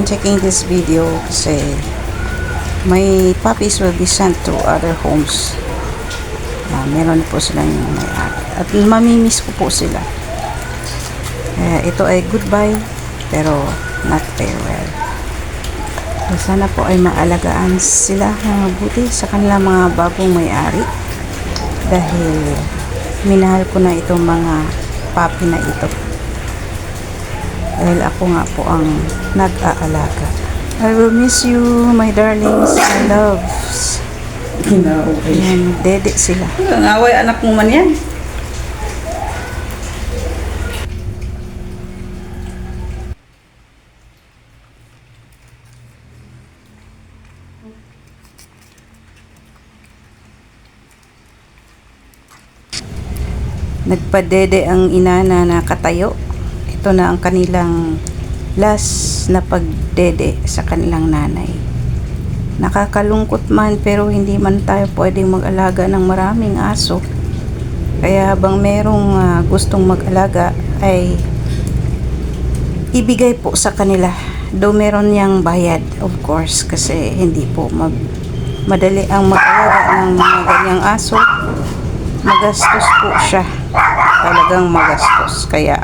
checking this video kasi my puppies will be sent to other homes. Meron po silang may-ari. At mamimiss ko po sila. Ito ay goodbye pero not farewell. Sana po ay maalagaan sila ng mabuti sa kanilang mga bagong may-ari dahil minahal ko na itong mga puppy na ito. Dahil ako nga po ang nag-aalaga. I will miss you, my darlings, my loves. Yan, dede sila. Ang away anak mo man yan. Nagpadede ang ina na nakatayo. Ito na ang kanilang last na pagdede sa kanilang nanay. Nakakalungkot man pero hindi man tayo pwedeng mag-alaga ng maraming aso. Kaya habang merong gustong mag-alaga ay ibigay po sa kanila. Though meron niyang bayad of course kasi hindi po madali ang mag-alaga ng mga ganyang aso. Magastos po siya. Talagang magastos. Kaya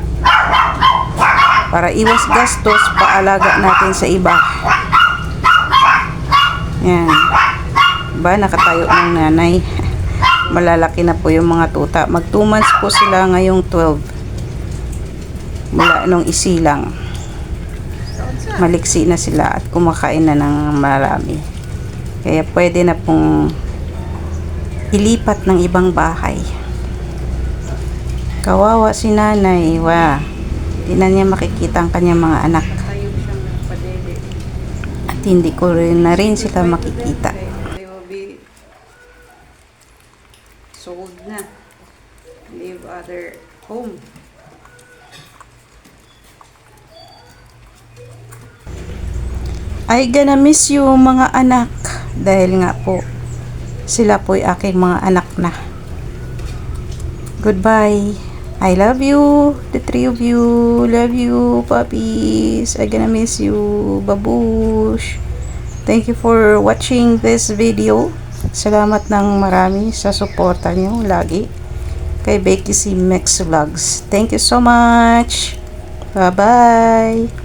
para iwas gastos, paalaga natin sa iba. Yan. Ba, nakatayo ng nanay. Malalaki na po yung mga tuta. Mag 2 months po sila ngayong 12. Mula nung isilang. Maliksi na sila at kumakain na ng marami. Kaya pwede na pong ilipat ng ibang bahay. Kawawa si nanay. Di na niya makikita ang kanyang mga anak. At hindi ko rin na rin sila makikita. They will be sold na. Leave other home. I gonna miss you mga anak. Dahil nga po, sila po'y aking mga anak na. Goodbye. I love you, the 3 of you. Love you, puppies. I gonna miss you, babush. Thank you for watching this video. Salamat ng marami sa suporta niyo lagi kay Becky C. Mex Vlogs. Thank you so much. Bye-bye.